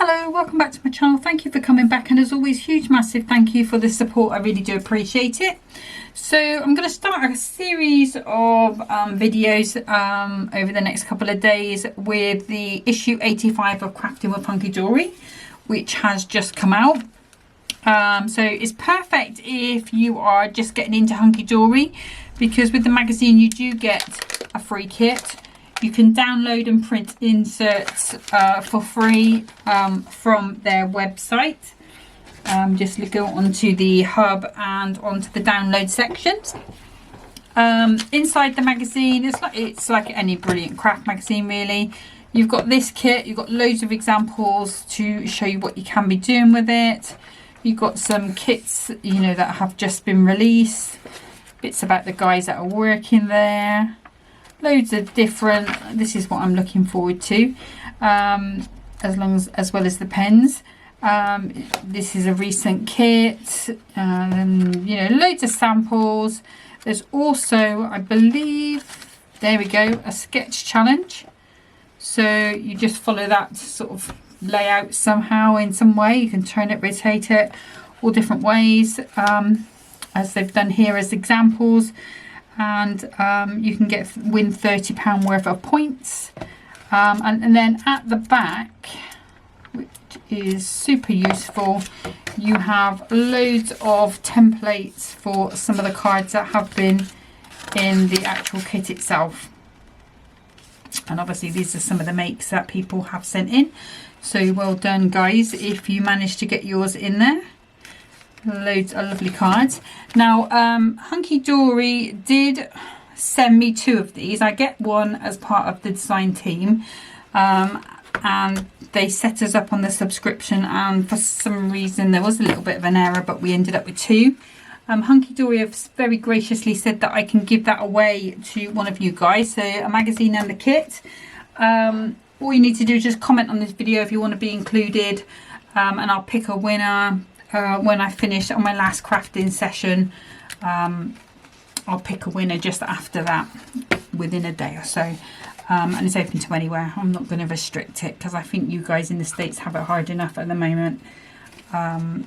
Hello, welcome back to my channel. Thank you for coming back, and as always, huge massive thank you for the support. I really do appreciate it. So I'm going to start a series of videos over the next couple of days with the issue 85 of Crafting with Hunkydory, which has just come out. So it's perfect if you are just getting into Hunkydory, because with the magazine you do get a free kit. You can download and print inserts for free from their website. Just go onto the hub and onto the download sections. Inside the magazine, it's like any brilliant craft magazine really. You've got this kit, you've got loads of examples to show you what you can be doing with it. You've got some kits, you know, that have just been released. Bits about the guys that are working there. Loads of different, this is what I'm looking forward to, as well as the pens. This is a recent kit, you know, loads of samples. There's also, I believe, there we go, a sketch challenge. So you just follow that sort of layout somehow, in some way. You can turn it, rotate it, all different ways, as they've done here as examples. And you can win £30 worth of points, and then at the back, which is super useful, you have loads of templates for some of the cards that have been in the actual kit itself. And obviously these are some of the makes that people have sent in, so well done guys if you managed to get yours in there. Loads of lovely cards. Now Hunkydory did send me 2 of these. I get one as part of the design team, and they set us up on the subscription, and for some reason there was a little bit of an error, but we ended up with 2. Hunkydory have very graciously said that I can give that away to one of you guys, so a magazine and the kit. All you need to do is just comment on this video if you want to be included, and I'll pick a winner. When I finish on my last crafting session, I'll pick a winner just after that, within a day or so, and it's open to anywhere. I'm not going to restrict it, because I think you guys in the States have it hard enough at the moment, and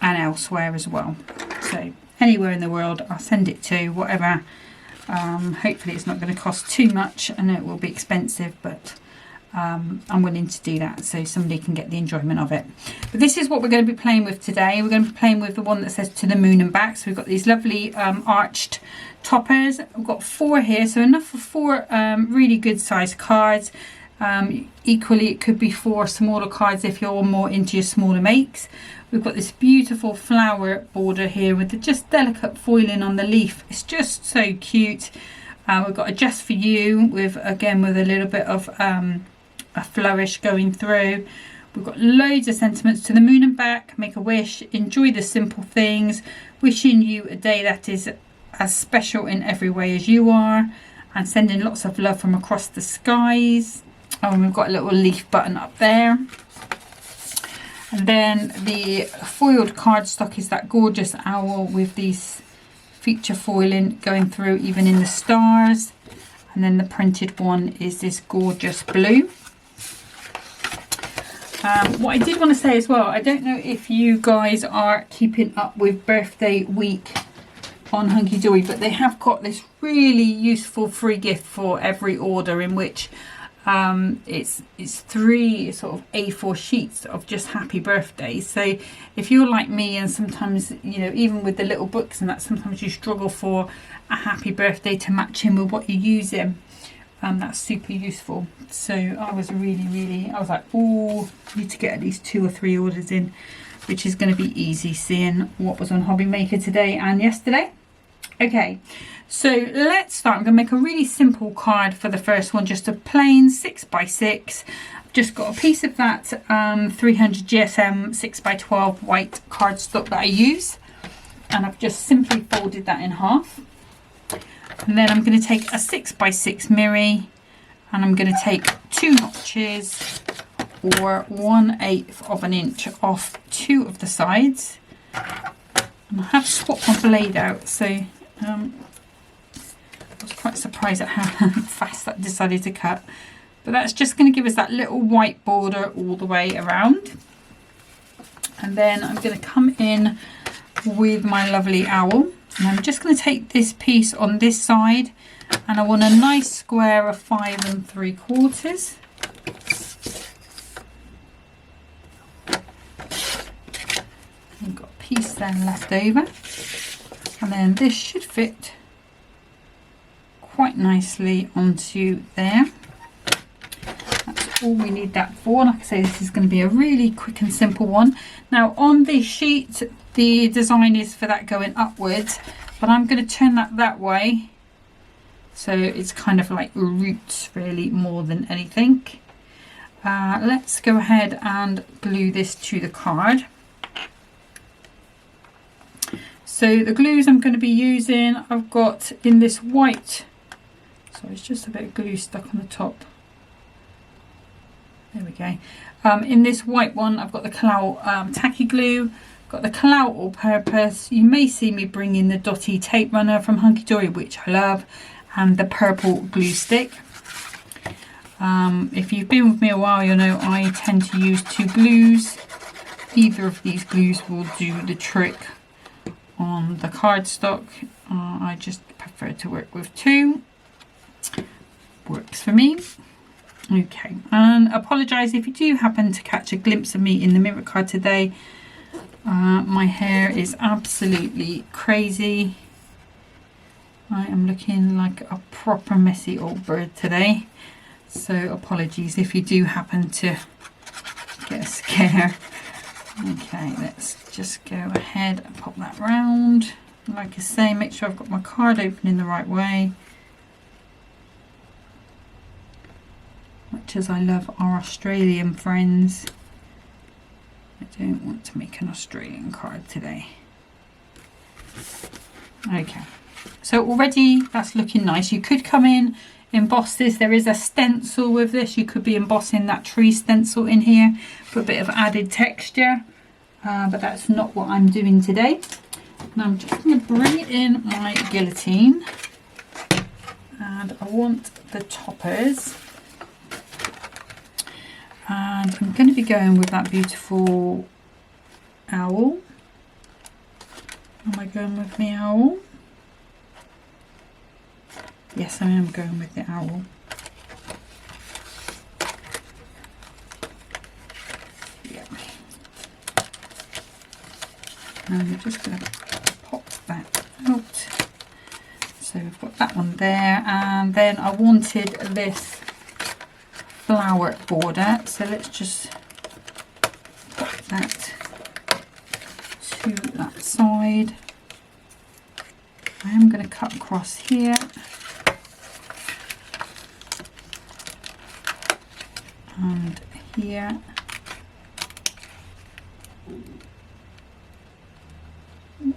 elsewhere as well. So anywhere in the world I'll send it to, whatever. Hopefully it's not going to cost too much. I know it will be expensive, but I'm willing to do that so somebody can get the enjoyment of it. But this is what we're going to be playing with today. We're going to be playing with the one that says "To the Moon and Back." So we've got these lovely arched toppers. We've got 4 here, so enough for 4 really good sized cards. Equally it could be 4 smaller cards if you're more into your smaller makes. We've got this beautiful flower border here with the just delicate foiling on the leaf. It's just so cute. We've got a "Just for You" with, again, with a little bit of a flourish going through. We've got loads of sentiments: "To the moon and back, make a wish, enjoy the simple things, wishing you a day that is as special in every way as you are, and sending lots of love from across the skies." Oh, and we've got a little leaf button up there. And then the foiled cardstock is that gorgeous owl with these feature foiling going through even in the stars. And then the printed one is this gorgeous blue. What I did want to say as well, I don't know if you guys are keeping up with birthday week on Hunkydory, but they have got this really useful free gift for every order, in which it's 3 sort of A4 sheets of just happy birthdays. So if you're like me, and sometimes, you know, even with the little books and that, sometimes you struggle for a happy birthday to match in with what you're using, that's super useful. So I was like, oh, I need to get at least 2 or 3 orders in, which is going to be easy, seeing what was on Hobby Maker today and yesterday. Okay, so let's start. I'm going to make a really simple card for the first one, just a plain 6x6. I've just got a piece of that 300 GSM 6x12 white cardstock that I use, and I've just simply folded that in half. And then I'm going to take a 6x6 mirror, and I'm going to take 2 notches, or 1/8 of an inch, off 2 of the sides. And I have swapped my blade out, so I was quite surprised at how fast that decided to cut. but that's just going to give us that little white border all the way around. And then I'm going to come in with my lovely owl, and I'm just going to take this piece on this side, and I want a nice square of 5 3/4. I've got a piece then left over, and then this should fit quite nicely onto there. That's all we need that for. Like I say, this is going to be a really quick and simple one. Now on this sheet, the design is for that going upwards, but I'm going to turn that way, so it's kind of like roots really more than anything. Let's go ahead and glue this to the card. So the glues I'm going to be using, I've got in this white, so it's just a bit of glue stuck on the top. There we go. In this white one, I've got the Collateral tacky glue. Got the Collateral All Purpose. You may see me bring in the Dotty tape runner from Hunkydory, which I love, and the purple glue stick. If you've been with me a while, you'll know I tend to use 2 glues. Either of these glues will do the trick on the cardstock. I just prefer to work with 2. Works for me. Okay, and apologise if you do happen to catch a glimpse of me in the mirror card today. My hair is absolutely crazy. I am looking like a proper messy old bird today, so apologies if you do happen to get a scare. Okay, let's just go ahead and pop that round. Like I say, make sure I've got my card open in the right way. Much as I love our Australian friends, I don't want to make an Australian card today. Okay, so already that's looking nice. You could come in, emboss this. There is a stencil with this. You could be embossing that tree stencil in here for a bit of added texture, but that's not what I'm doing today. Now I'm just going to bring it in my guillotine, and I want the toppers. And I'm going to be going with that beautiful owl. Am I going with the owl? Yes, I am going with the owl. Yeah. And we're just going to pop that out. So we've got that one there, and then I wanted this flower border, so let's just put that to that side. I am going to cut across here, and here, and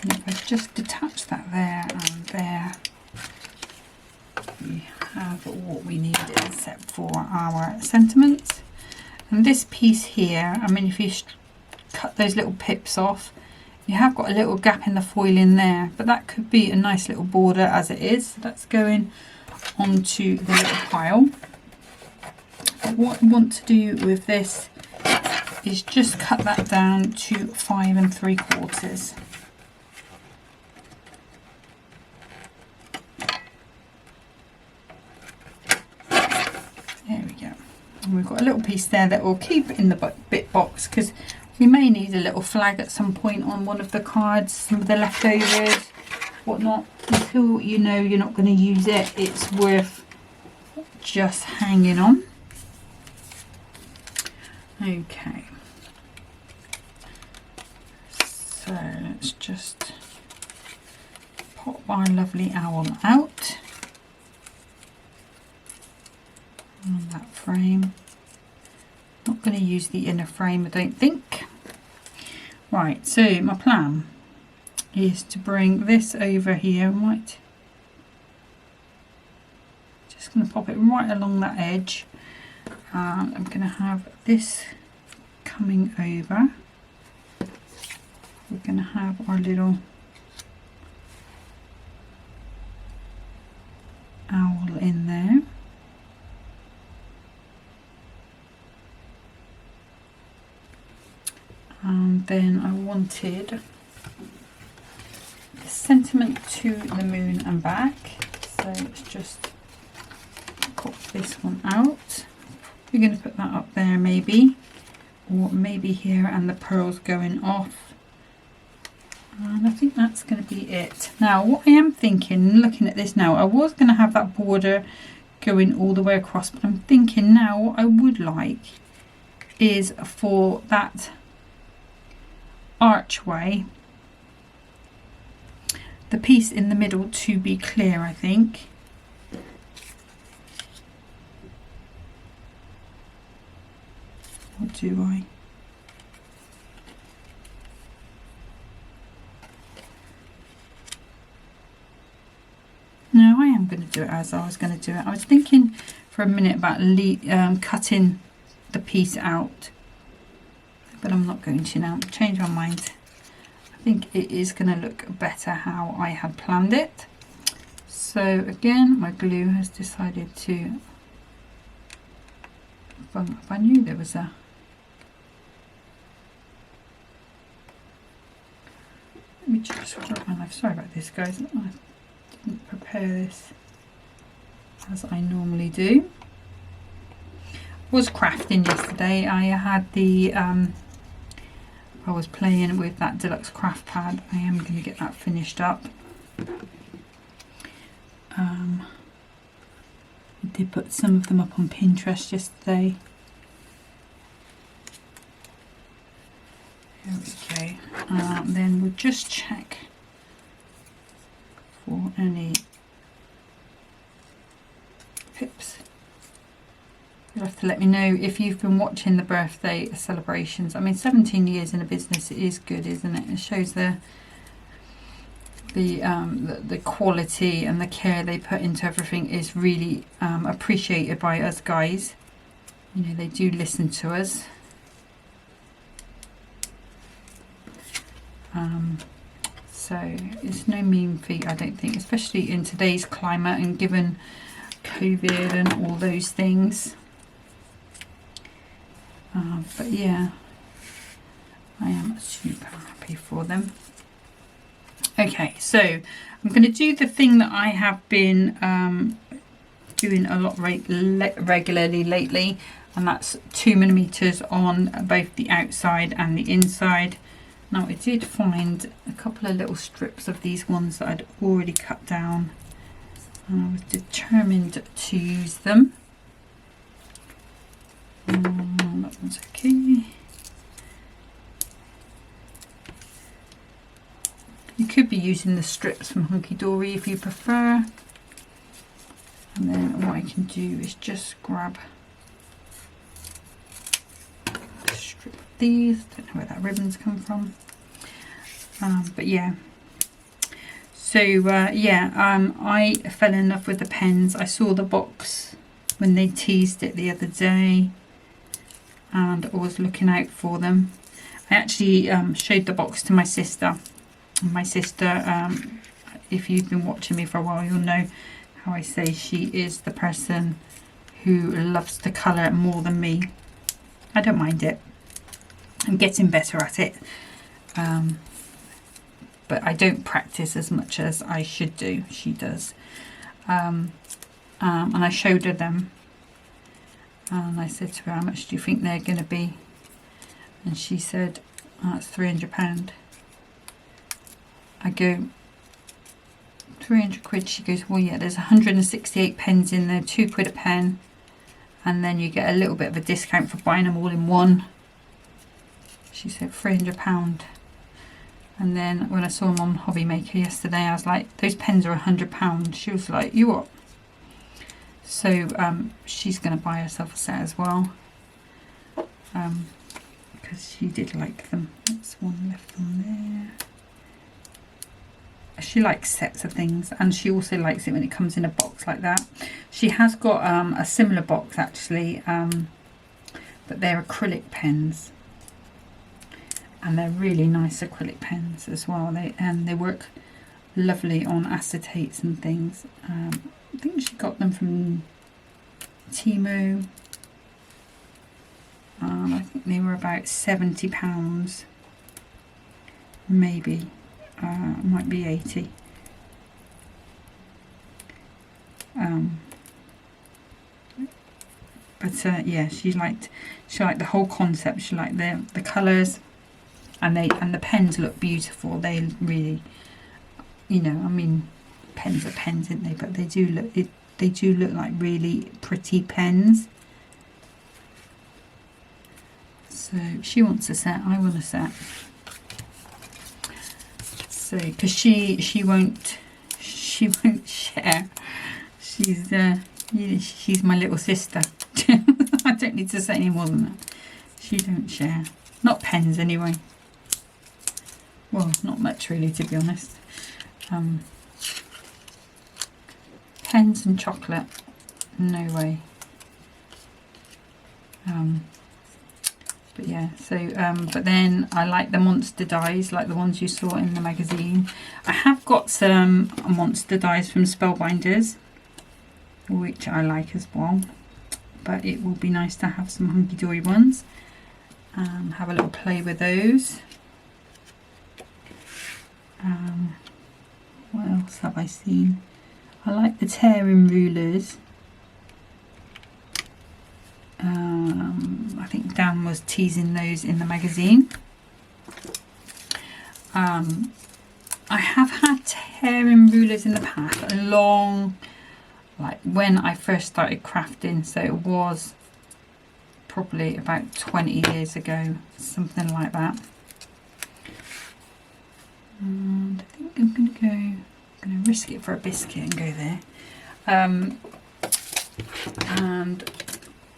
if I just detach that there and there, we have what we need except for our sentiments. And this piece here, I mean, if you cut those little pips off, you have got a little gap in the foil in there, but that could be a nice little border as it is. So that's going onto the little pile. But what I want to do with this is just cut that down to 5 3/4. There we go. And we've got a little piece there that we'll keep in the bit box, because we may need a little flag at some point on one of the cards, some of the leftovers, whatnot. Until you know you're not going to use it, it's worth just hanging on. Okay. So let's just pop our lovely owl out on that frame. Not going to use the inner frame, I don't think. Right, so my plan is to bring this over here, right? Just going to pop it right along that edge. I'm going to have this coming over. We're going to have our little owl in there. And then I wanted the sentiment to the moon and back. So let's just pop this one out. We're going to put that up there maybe, or maybe here, and the pearls going off. And I think that's going to be it. Now what I am thinking, looking at this now, I was going to have that border going all the way across, but I'm thinking now what I would like is for that archway, the piece in the middle to be clear, I think. Or do I? No, I am going to do it as I was going to do it. I was thinking for a minute about cutting the piece out, but I'm not going to now. Change my mind. I think it is going to look better how I had planned it. So again, my glue has decided to, if I knew there was a, let me just grab my knife. Sorry about this, guys. I didn't prepare this as I normally do. Was crafting yesterday. I had the I was playing with that deluxe craft pad. I am going to get that finished up. I did put some of them up on Pinterest yesterday. There we go. Then we'll just check for any pips. You'll have to let me know if you've been watching the birthday celebrations. I mean, 17 years in a business is good, isn't it? It shows the quality and the care they put into everything is really appreciated by us guys. You know, they do listen to us. So it's no mean feat, I don't think, especially in today's climate and given COVID and all those things. But yeah, I am super happy for them. Okay, so I'm going to do the thing that I have been doing a lot regularly lately, and that's 2mm on both the outside and the inside. Now I did find a couple of little strips of these ones that I'd already cut down, and I was determined to use them. That one's okay. You could be using the strips from Hunkydory if you prefer. And then what I can do is just grab a strip of these. Don't know where that ribbon's come from. But yeah. So I fell in love with the pens. I saw the box when they teased it the other day, and I was looking out for them. I actually showed the box to my sister. My sister, if you've been watching me for a while, you'll know how I say she is the person who loves to colour more than me. I don't mind it. I'm getting better at it. But I don't practice as much as I should do. She does. And I showed her them. And I said to her, how much do you think they're going to be? And she said, oh, that's £300. I go, 300 quid. She goes, well, yeah, there's 168 pens in there, £2 a pen. And then you get a little bit of a discount for buying them all in one. She said £300. And then when I saw them on Hobby Maker yesterday, I was like, those pens are £100. She was like, you what? So she's going to buy herself a set as well, because she did like them. There's one left on there. She likes sets of things, and she also likes it when it comes in a box like that. She has got a similar box actually, but they're acrylic pens, and they're really nice acrylic pens as well. They work lovely on acetates and things. I think she got them from Temu. I think they were about £70, maybe, might be 80. But yeah, she liked the whole concept. She liked the colours, and the pens look beautiful. They really, you know, I mean, pens are pens, aren't they? But they do look like really pretty pens. So she wants a set. I want a set. So because she won't share. She's my little sister. I don't need to say any more than that. She don't share. Not pens anyway. Well, not much really, to be honest. Pens and chocolate, no way. But yeah, so but then I like the monster dies, like the ones you saw in the magazine. I have got some monster dies from Spellbinders, which I like as well, but it will be nice to have some Hunkydory ones. Have a little play with those. What else have I seen? I like the tearing rulers. I think Dan was teasing those in the magazine. I have had tearing rulers in the past, like when I first started crafting, so it was probably about 20 years ago, something like that. And I think I'm going to risk it for a biscuit and go there. And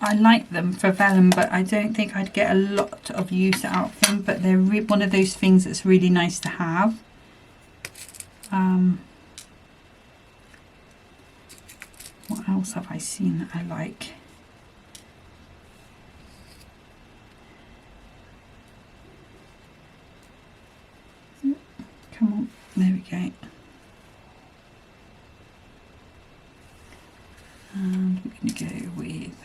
I like them for vellum, but I don't think I'd get a lot of use out of them, but they're one of those things that's really nice to have. What else have I seen that I like? Come on, there we go. And we're going to go with,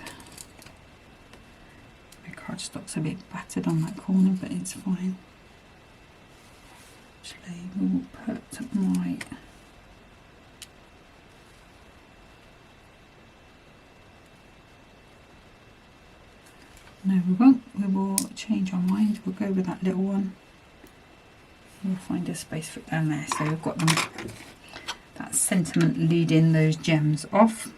my cardstock's a bit battered on that corner, but it's fine. Actually, we'll put my no, we won't. We will change our mind. We'll go with that little one. We'll find a space for down there. So we've got them, that sentiment leading those gems off.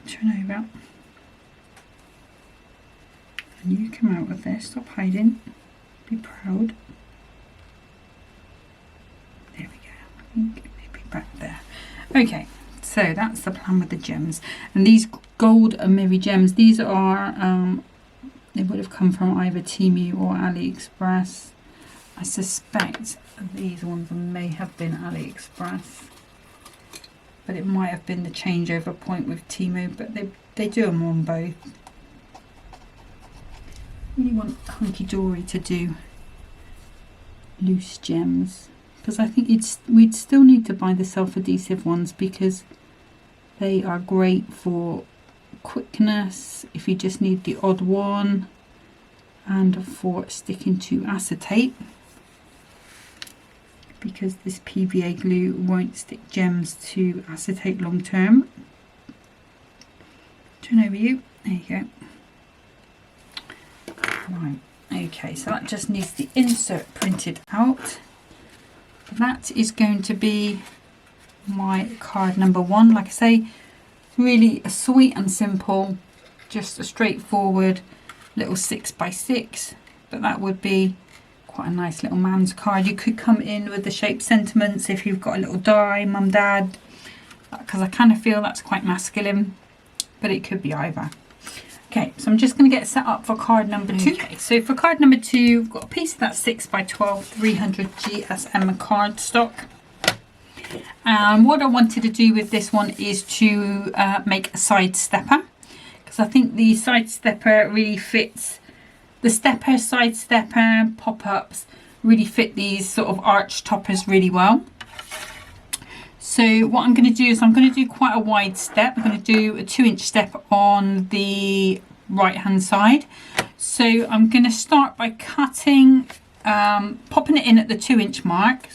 Turn over. And you come out of there. Stop hiding. Be proud. There we go. I think maybe back there. Okay. So that's the plan with the gems. And these gold Amiri gems, these are, they would have come from either Temu or AliExpress. I suspect these ones may have been AliExpress, but it might have been the changeover point with Temu, but they do them on both. Really want Hunkydory to do loose gems, because I think we'd still need to buy the self-adhesive ones, because they are great for quickness if you just need the odd one, and for sticking to acetate, because this PVA glue won't stick gems to acetate long term. Turn over you. There you go. Right. Okay, so that just needs the insert printed out. That is going to be my card number 1. Like I say, really sweet and simple, just a straightforward little 6x6, but that would be quite a nice little man's card. You could come in with the shape sentiments if you've got a little die, mum, dad, because I kind of feel that's quite masculine, but it could be either. Okay, so I'm just going to get set up for card number 2. Okay, so for card number 2, I've got a piece of that 6x12 300 GSM cardstock. And what I wanted to do with this one is to make a side stepper, because I think the side stepper really fits, the stepper, side stepper, pop-ups really fit these sort of arch toppers really well. So what I'm going to do is I'm going to do quite a wide step. I'm going to do a 2-inch step on the right hand side. So I'm going to start by cutting, popping it in at the 2-inch mark,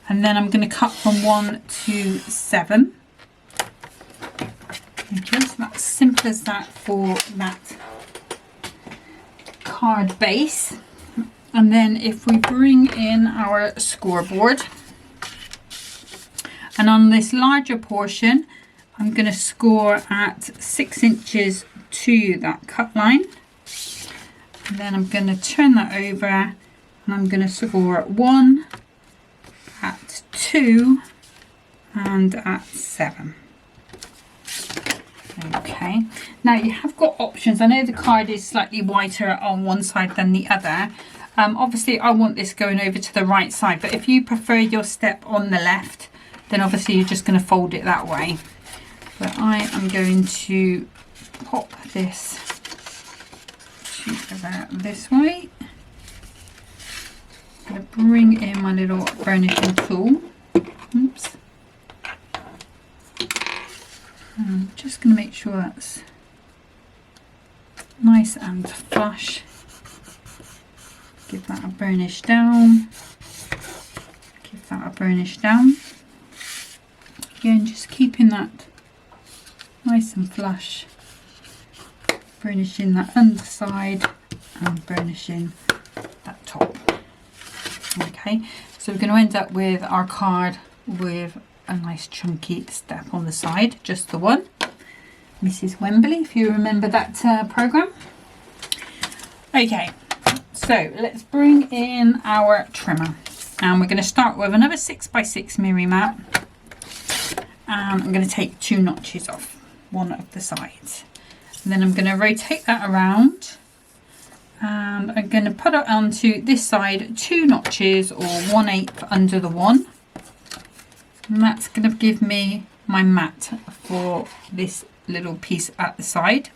and then I'm going to cut from 1 to 7. Okay, so that's simple as that for that card base. And then if we bring in our scoreboard, and on this larger portion I'm going to score at 6 inches to that cut line, and then I'm going to turn that over and I'm going to score at 1, at 2 and at 7. Okay, now you have got options. I know the card is slightly whiter on one side than the other. Obviously I want this going over to the right side, but if you prefer your step on the left, then obviously you're just going to fold it that way. But I am going to pop this to about this way. I'm going to bring in my little burnishing tool. Oops. I'm just going to make sure that's nice and flush. Give that a burnish down. Give that a burnish down. Again, just keeping that nice and flush. Burnishing that underside and burnishing that top. Okay, so we're going to end up with our card with a nice chunky step on the side, just the one. Mrs. Wembley, if you remember that program. Okay, so let's bring in our trimmer, and we're going to start with another 6x6 Miri mat, and I'm going to take 2 notches off one of the sides, and then I'm going to rotate that around, and I'm going to put it onto this side 2 notches or 1/8 under the one. And that's going to give me my mat for this little piece at the side.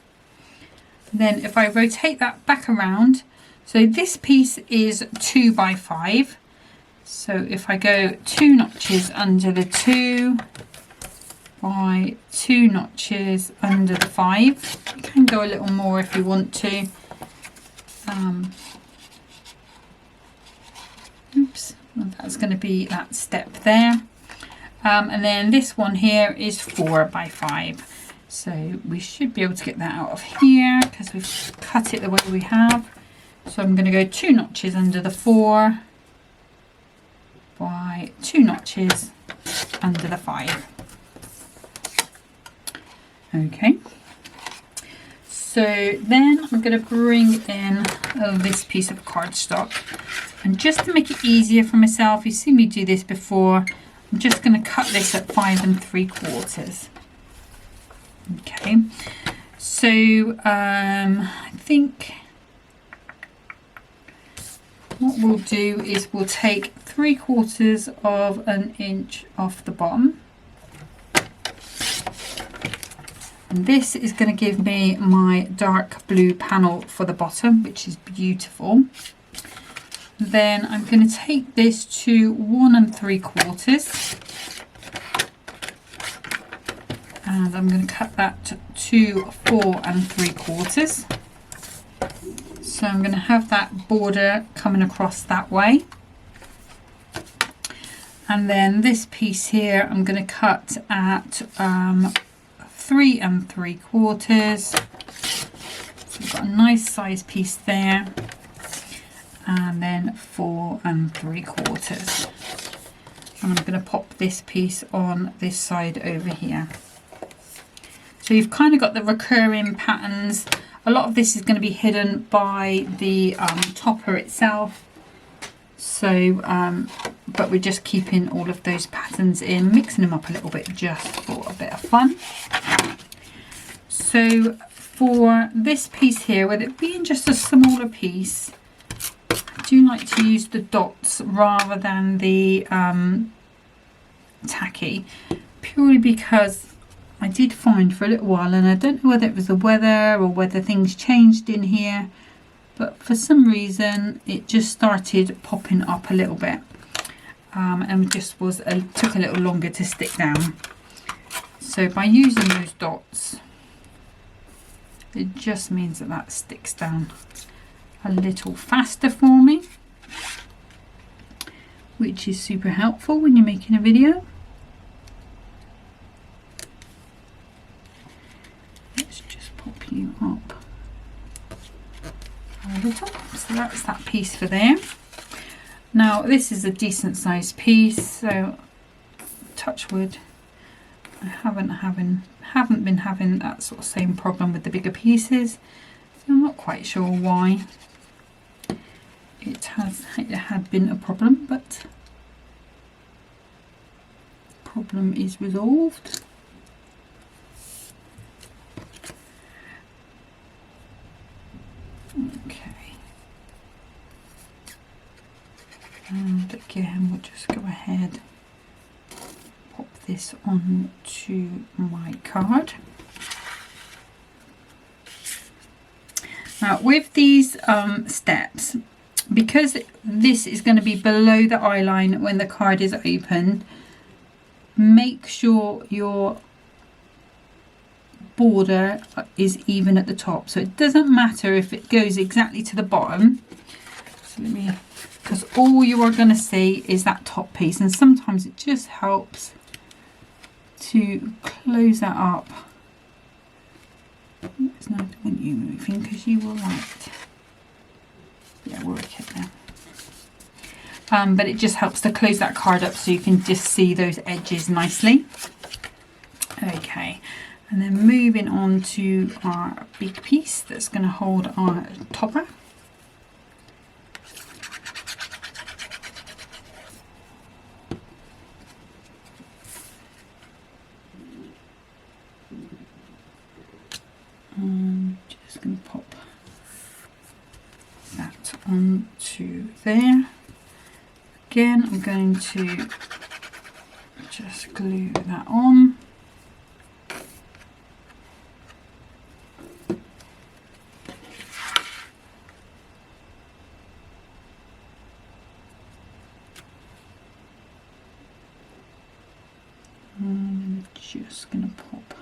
Then if I rotate that back around, so this piece is 2x5. So if I go 2 notches under the 2 by 2 notches under the 5. You can go a little more if you want to. Oops, that's going to be that step there. And then this one here is 4x5, so we should be able to get that out of here because we've cut it the way we have. So I'm going to go 2 notches under the 4 by 2 notches under the 5. Okay, so then I'm going to bring in this piece of cardstock, and just to make it easier for myself, you've seen me do this before, I'm just going to cut this at 5 3/4. Okay, so I think what we'll do is we'll take 3/4 of an inch off the bottom, and this is going to give me my dark blue panel for the bottom, which is beautiful. Then I'm going to take this to 1 3/4, and I'm going to cut that to 4 3/4. So I'm going to have that border coming across that way. And then this piece here I'm going to cut at 3 3/4. So we've got a nice size piece there. And then 4 3/4. And I'm going to pop this piece on this side over here. So you've kind of got the recurring patterns. A lot of this is going to be hidden by the topper itself. So, but we're just keeping all of those patterns in, mixing them up a little bit just for a bit of fun. So for this piece here, with it being just a smaller piece, I do like to use the dots rather than the tacky, purely because I did find for a little while, and I don't know whether it was the weather or whether things changed in here, but for some reason it just started popping up a little bit, and just took a little longer to stick down. So by using those dots, It just means that that sticks down a little faster for me, which is super helpful when you're making a video. Let's just pop you up a little. So that's that piece for there. Now this is a decent sized piece, so touch wood, I haven't been having that sort of same problem with the bigger pieces, so I'm not quite sure why it had been a problem, but problem is resolved. Okay, and again we'll just go ahead, pop this onto my card. Now with these steps, because this is going to be below the eye line when the card is open, make sure your border is even at the top, so it doesn't matter if it goes exactly to the bottom. So let me, because all you are going to see is that top piece, and sometimes it just helps to close that up. Oops, no, I don't want you moving because you will like, yeah, we're okay now. But it just helps to close that card up so you can just see those edges nicely. Okay, and then moving on to our big piece that's going to hold our topper. Just going to pop that onto there. Again, I'm going to just glue that on. And I'm just going to pop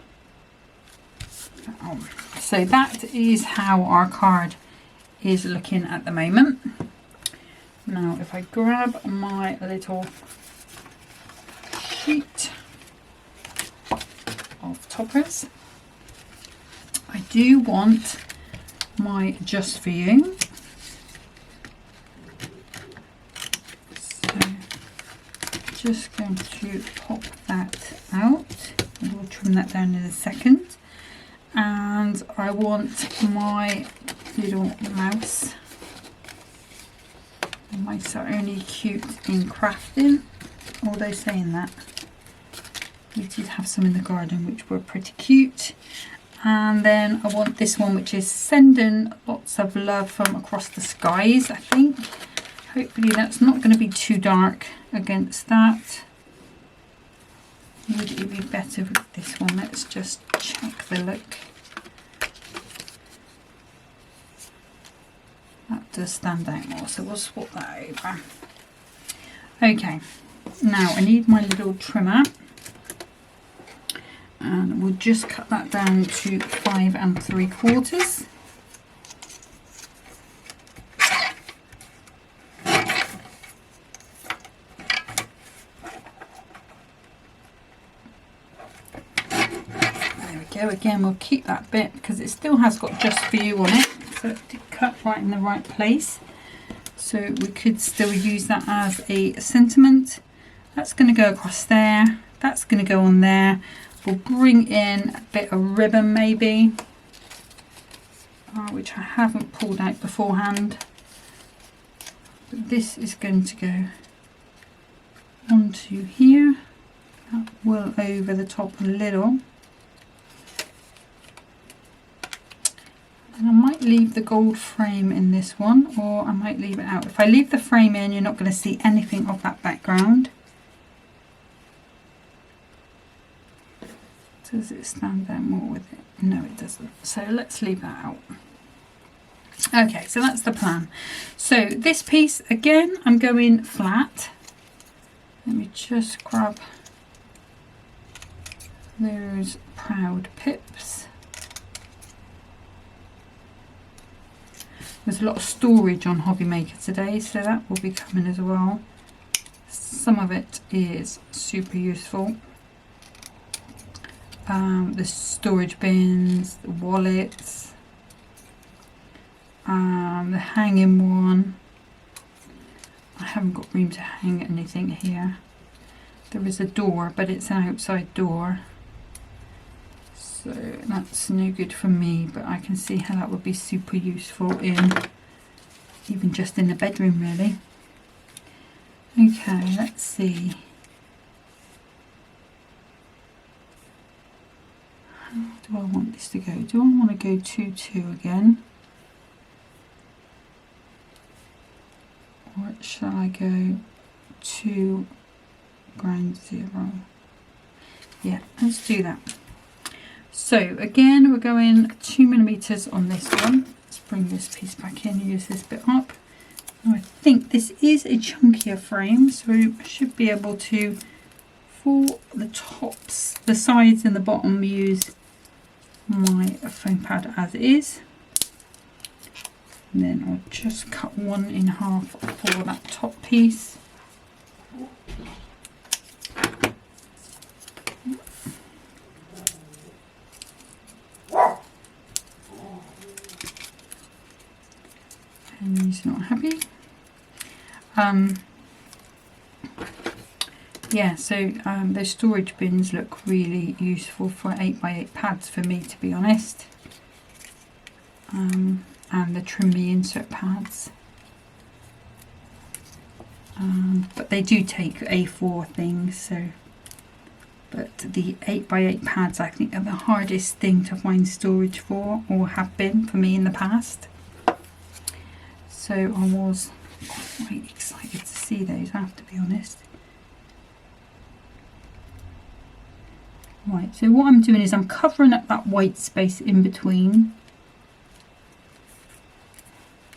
that on. So that is how our card is looking at the moment. Now if I grab my little sheet of toppers, I do want my Just For You. So just going to pop that out, and we'll trim that down in a second. And I want my little mouse. Mice are only cute in crafting, although saying that, we did have some in the garden which were pretty cute. And then I want this one, which is Sending Lots of Love From Across the Skies, I think. Hopefully that's not going to be too dark against that. Would it be better with this one? Let's just check the look. That does stand out more, so we'll swap that over. Okay, now I need my little trimmer, and we'll just cut that down to 5 3/4. There we go. Again, we'll keep that bit because it still has got Just For You on it. So it did cut right in the right place, so we could still use that as a sentiment. That's going to go across there, that's going to go on there. We'll bring in a bit of ribbon maybe, which I haven't pulled out beforehand, but this is going to go onto here. That will over the top a little. And I might leave the gold frame in this one, or I might leave it out. If I leave the frame in, you're not going to see anything of that background. Does it stand out more with it? No, it doesn't. So let's leave that out. Okay, so that's the plan. So this piece, again, I'm going flat. Let me just grab those proud pips. There's a lot of storage on Hobby Maker today, so that will be coming as well. Some of it is super useful. The storage bins, the wallets, the hanging one. I haven't got room to hang anything here. There is a door, but it's an outside door, so that's no good for me, but I can see how that would be super useful in even just in the bedroom really. Okay, let's see. How do I want this to go? Do I want to go 2-2 again? Or shall I go 2 ground 0? Yeah, let's do that. So again, we're going 2mm on this one. Let's bring this piece back in, use this bit up. Now I think this is a chunkier frame, so I should be able to, for the tops, the sides and the bottom, use my foam pad as is. And then I'll just cut one in half for that top piece. And he's not happy. Yeah, so those storage bins look really useful for 8x8 pads for me, to be honest. And the trim me insert pads. But they do take A4 things, so. But the 8x8 pads, I think, are the hardest thing to find storage for, or have been for me in the past. So I was quite excited to see those, I have to be honest. Right, so what I'm doing is I'm covering up that white space in between.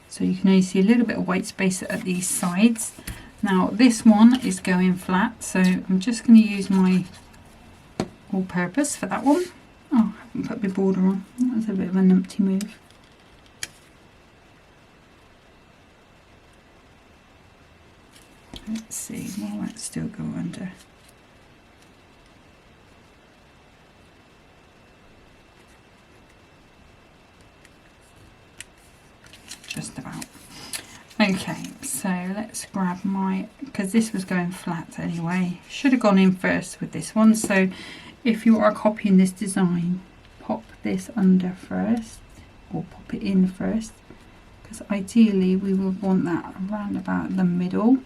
So you can only see a little bit of white space at these sides. Now this one is going flat, so I'm just going to use my all-purpose for that one. Oh, I haven't put my border on. That was a bit of a numpty move. Let's see, will that still go under? Just about. Okay, so let's grab my, because this was going flat anyway, should have gone in first with this one. So if you are copying this design, pop this under first, or pop it in first, because ideally we would want that around about the middle.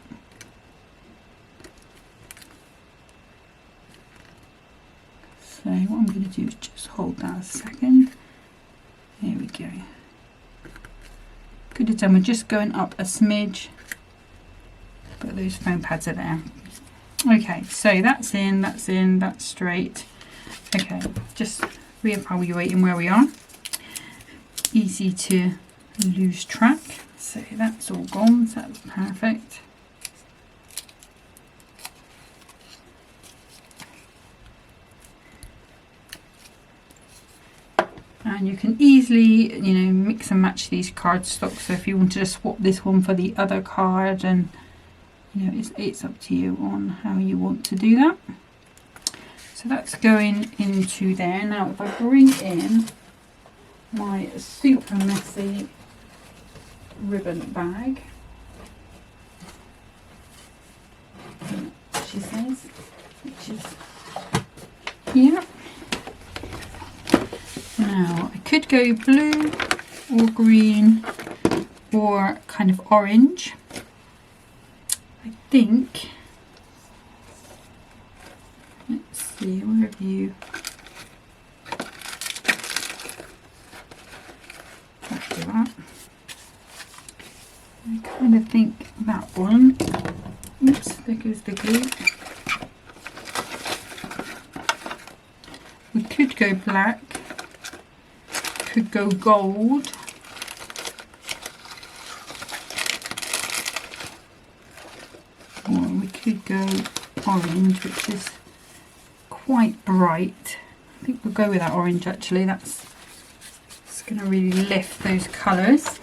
So what I'm going to do is just hold that a second. There we go. Could have done with just going up a smidge, but those foam pads are there. Okay, so that's in, that's straight. Okay, just reevaluating where we are. Easy to lose track. So that's all gone, so that's perfect. And you can easily, you know, mix and match these cardstock. So if you wanted to swap this one for the other card, and you know, it's up to you on how you want to do that. So that's going into there. Now if I bring in my super messy ribbon bag, she says, which is here. Now I could go blue or green or kind of orange. I think, let's see, where have you, let's do that. I kind of think that one, oops, there goes the glue. We could go black, could go gold, or we could go orange, which is quite bright. I think we'll go with that orange actually. That's going to really lift those colours.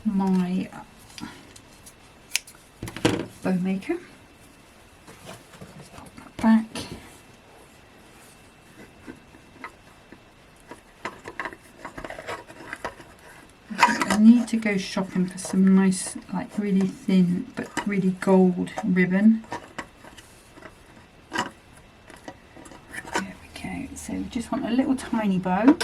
my bow maker. Let's pop that back. I need to go shopping for some nice, like really thin but really gold ribbon. There we go. So we just want a little tiny bow.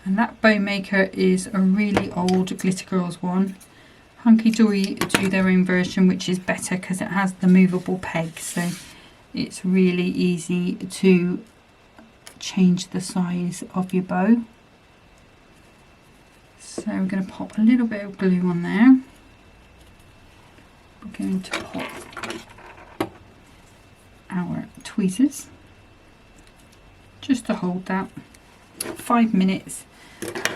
And that bow maker is a really old Glitter Girls one. Hunkydory do their own version, which is better because it has the movable peg, so it's really easy to change the size of your bow. So we're going to pop a little bit of glue on there. We're going to pop our tweezers just to hold that 5 minutes,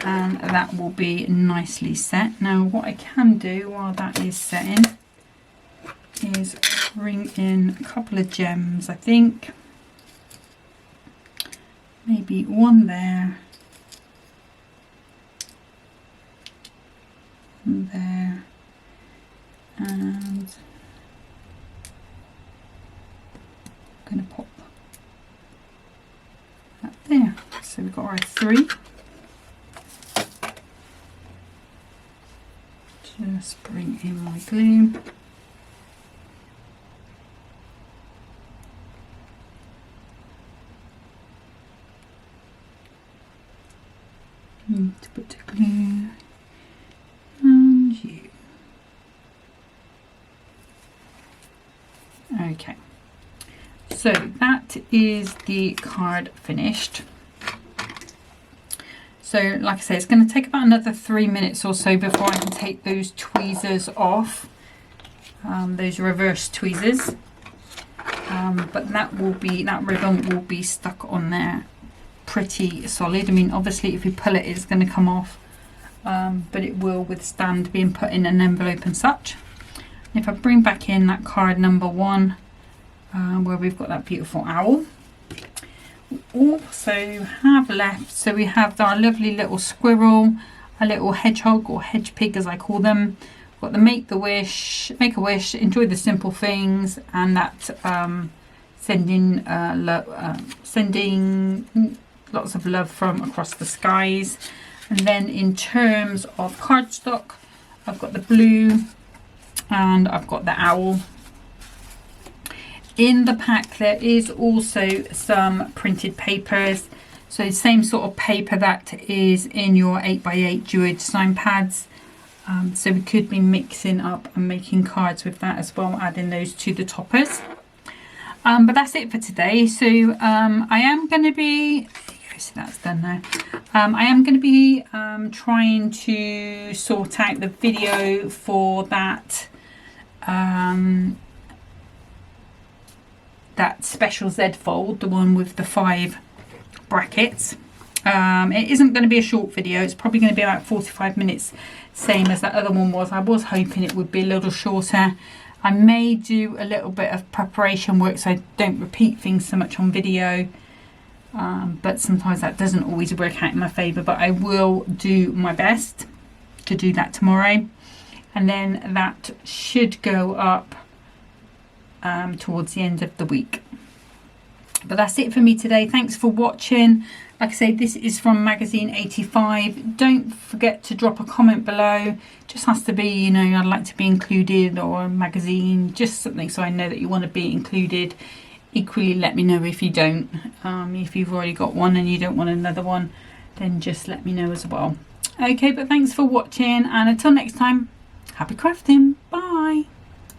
and that will be nicely set. Now what I can do while that is setting is bring in a couple of gems. I think maybe one there and there, and I'm going to pop that there. So we've got our 3. Just bring in my glue. Need to put the glue and you. Okay, so that is the card finished. So like I say, it's going to take about another 3 minutes or so before I can take those tweezers off, those reverse tweezers, but that ribbon will be stuck on there pretty solid. I mean, obviously if you pull it, it's going to come off, but it will withstand being put in an envelope and such. And if I bring back in that card number 1, where we've got that beautiful owl, we also have left, so we have our lovely little squirrel, a little hedgehog or hedge pig as I call them. We've got the make a wish, enjoy the simple things, and that sending lots of love from across the skies. And then in terms of cardstock, I've got the blue and I've got the owl. In the pack there is also some printed papers, so same sort of paper that is in your 8x8 duo design pads, so we could be mixing up and making cards with that as well, adding those to the toppers. But that's it for today. So I am going to be, so that's done now. I am going to be trying to sort out the video for that that special Z fold, the one with the 5 brackets. It isn't going to be a short video, it's probably going to be about 45 minutes, same as that other one was. I was hoping it would be a little shorter. I may do a little bit of preparation work so I don't repeat things so much on video, but sometimes that doesn't always work out in my favour, but I will do my best to do that tomorrow, and then that should go up towards the end of the week. But that's it for me today. Thanks for watching. Like I say, this is from Magazine 85. Don't forget to drop a comment below. Just has to be, you know, I'd like to be included, or a magazine, just something so I know that you want to be included. Equally, let me know if you don't. If you've already got one and you don't want another one, then just let me know as well. Okay, but thanks for watching, and until next time, happy crafting. Bye.